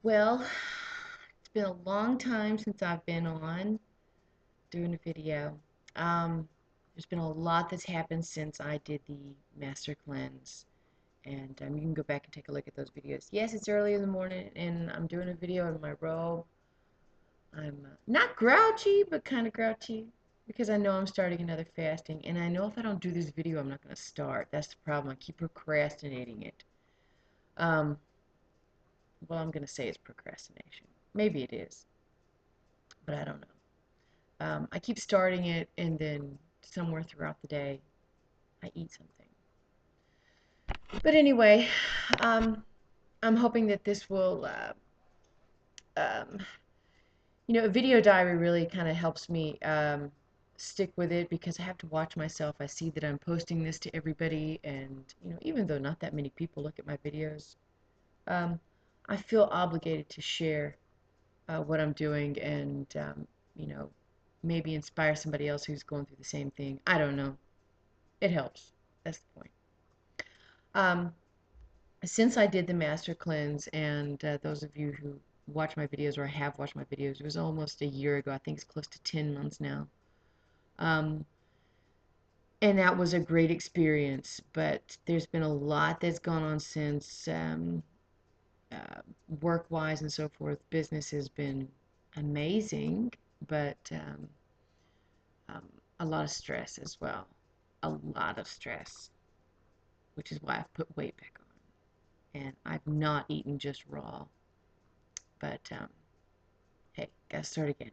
Well, it's been a long time since I've been on doing a video. Um, there's been a lot that's happened since I did the Master Cleanse, and you can go back and take a look at those videos. Yes, it's early in the morning, and I'm doing a video in my robe. I'm not grouchy, but kind of grouchy because I know I'm starting another fasting, and I know if I don't do this video, I'm not going to start. That's the problem. I keep procrastinating it. Um, well, I'm going to say it's procrastination. Maybe it is, but I don't know. I keep starting it, and then somewhere throughout the day, I eat something. But anyway, um, I'm hoping that this will, um, a video diary really kind of helps me stick with it because I have to watch myself. I see that I'm posting this to everybody, and even though not that many people look at my videos, um, I feel obligated to share what I'm doing and you know, maybe inspire somebody else who's going through the same thing. I don't know. It helps. That's the point. Um, since I did the Master Cleanse, and those of you who watch my videos or have watched my videos, it was almost a year ago. I think it's close to 10 months now. Um, and that was a great experience, but there's been a lot that's gone on since, uh, work-wise and so forth. Business has been amazing, but um, a lot of stress as well. A lot of stress, which is why I've put weight back on. And I've not eaten just raw. But hey, gotta start again.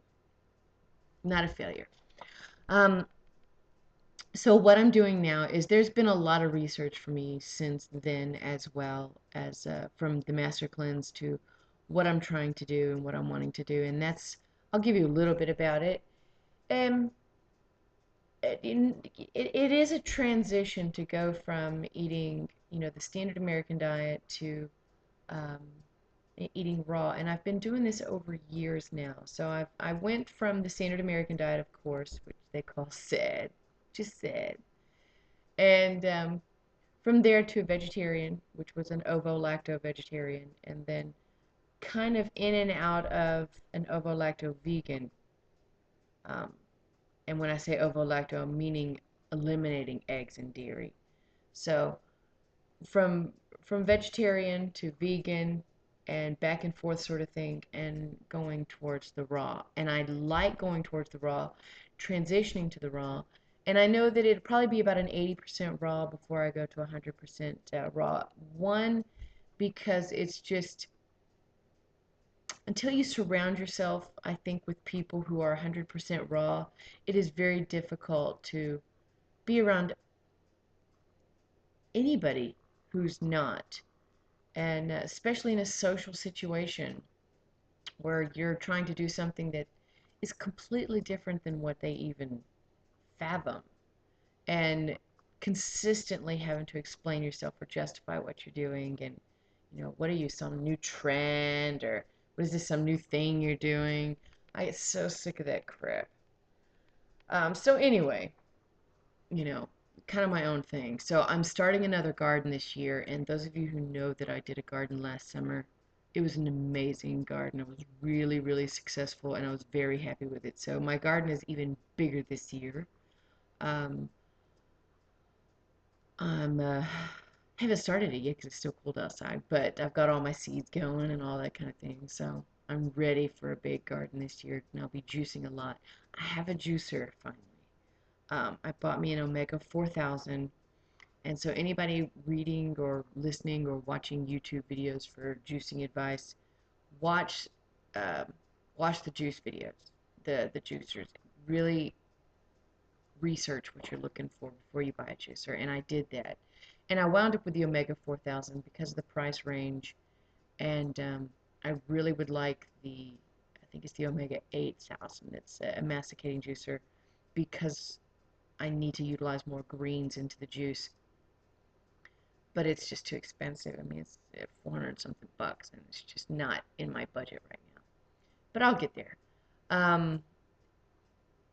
Not a failure. Um, so what I'm doing now is there's been a lot of research for me since then, as well as from the Master Cleanse to what I'm trying to do and what I'm wanting to do. And that's, I'll give you a little bit about it. Um, it is a transition to go from eating, the standard American diet to um, eating raw, and I've been doing this over years now. So I went from the standard American diet, of course, which they call SAD, just SAD, and from there to a vegetarian, which was an ovo-lacto vegetarian, and then kind of in and out of an ovo-lacto vegan. Um, and when I say ovo-lacto, I'm meaning eliminating eggs and dairy. So from from vegetarian to vegan and back and forth sort of thing and going towards the raw. And I like going towards the raw, transitioning to the raw. And I know that it'd probably be about an 80% raw before I go to 100% raw. One, because it's just until you surround yourself, I think, with people who are 100% raw, it is very difficult to be around anybody who's not. And especially in a social situation where you're trying to do something that is completely different than what they even fathom, and consistently having to explain yourself or justify what you're doing, and what are you, some new trend, or what is this, some new thing you're doing? I get so sick of that crap. So anyway, you know, kind of my own thing. So I'm starting another garden this year, and those of you who know that I did a garden last summer, it was an amazing garden. It was really, really successful, and I was very happy with it. So my garden is even bigger this year. Um, I'm haven't started it yet because it's still cold outside, but I've got all my seeds going and all that kind of thing. So I'm ready for a big garden this year, and I'll be juicing a lot. I have a juicer finally. I bought me an Omega 4000. And so anybody reading or listening or watching YouTube videos for juicing advice, watch uh, watch the juice videos, the juicers. Really research what you're looking for before you buy a juicer, and I did that. And I wound up with the Omega 4000 because of the price range, and I really would like I think it's the Omega 8000. It's a masticating juicer because I need to utilize more greens into the juice, but it's just too expensive. I mean, it's 400 something bucks, and it's just not in my budget right now. But I'll get there. Um,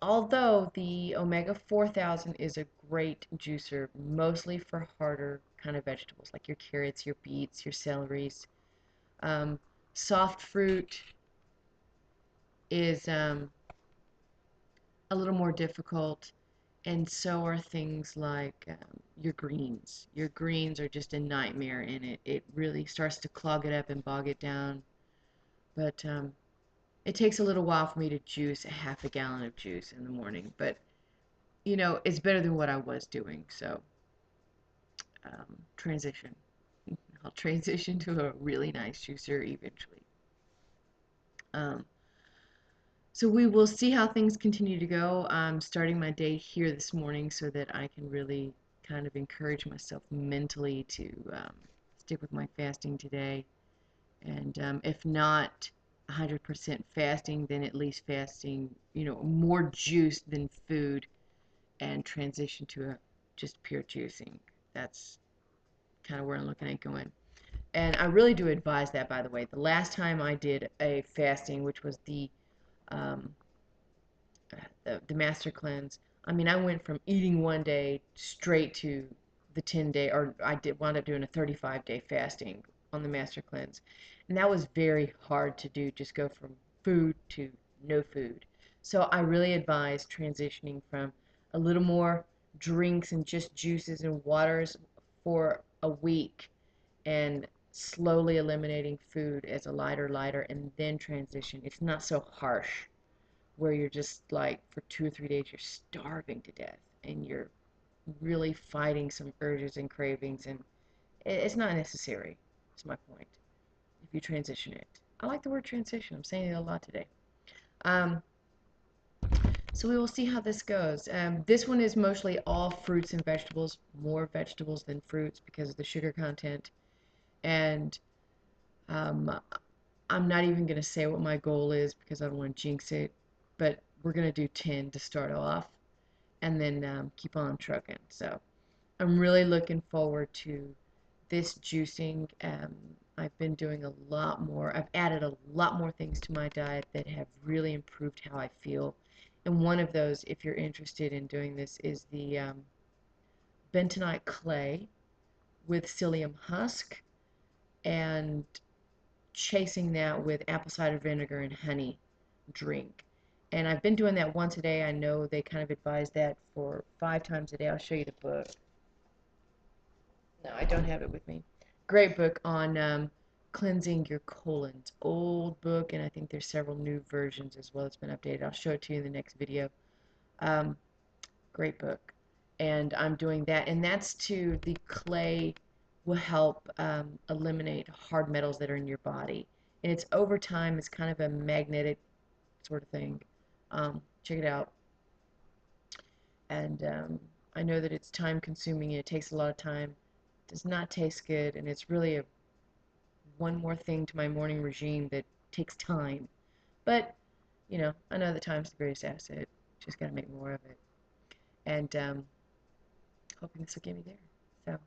although the Omega 4000 is a great juicer, mostly for harder kind of vegetables, like your carrots, your beets, your celeries. Um, Soft fruit is a little more difficult, and so are things like your greens. Your greens are just a nightmare, and it really starts to clog it up and bog it down. But it takes a little while for me to juice a half a gallon of juice in the morning. But, it's better than what I was doing. So, transition. I'll transition to a really nice juicer eventually. Um, So we will see how things continue to go. I'm starting my day here this morning so that I can really kind of encourage myself mentally to stick with my fasting today. And if not 100% fasting, then at least fasting, more juice than food, and transition to just pure juicing. That's kind of where I'm looking at going. And I really do advise that, by the way. The last time I did a fasting, which was um, the Master Cleanse. I mean, I went from eating one day straight to the 10-day, or I did wind up doing a 35-day fasting on the Master Cleanse. And that was very hard to do, just go from food to no food. So I really advise transitioning from a little more drinks and just juices and waters for a week, and slowly eliminating food as a lighter, and then transition. It's not so harsh where you're just like for 2 or 3 days you're starving to death and you're really fighting some urges and cravings, and it's not necessary. That's my point. If you transition it, I like the word transition. I'm saying it a lot today. Um, so we will see how this goes. This one is mostly all fruits and vegetables, more vegetables than fruits because of the sugar content. And um, I'm not even going to say what my goal is because I don't want to jinx it, but we're going to do 10 to start off, and then keep on trucking. So I'm really looking forward to this juicing. I've been doing a lot more. I've added a lot more things to my diet that have really improved how I feel. And one of those, if you're interested in doing this, is the bentonite clay with psyllium husk, and chasing that with apple cider vinegar and honey drink. And I've been doing that once a day. I know they kind of advise that for 5 times a day. I'll show you the book. No, I don't have it with me. Great book on cleansing your colon. It's old book, and I think there's several new versions as well. It's been updated. I'll show it to you in the next video. Um, Great book. And I'm doing that, and that's to the clay will help eliminate hard metals that are in your body. And it's over time. It's kind of a magnetic sort of thing. Check it out. And I know that it's time consuming and it takes a lot of time. It does not taste good, and it's really one more thing to my morning regime that takes time. But, I know that time's the greatest asset. Just got to make more of it. And hoping this will get me there. So,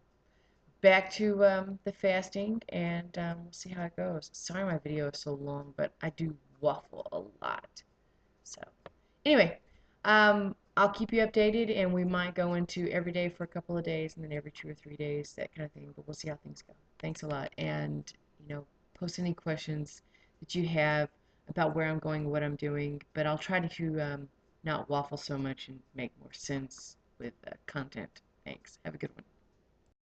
back to the fasting, and we'll see how it goes. Sorry my video is so long, but I do waffle a lot. So, anyway, I'll keep you updated, and we might go into every day for a couple of days, and then every 2 or 3 days, that kind of thing. But we'll see how things go. Thanks a lot, and post any questions that you have about where I'm going, what I'm doing. But I'll try to not waffle so much and make more sense with content. Thanks. Have a good one.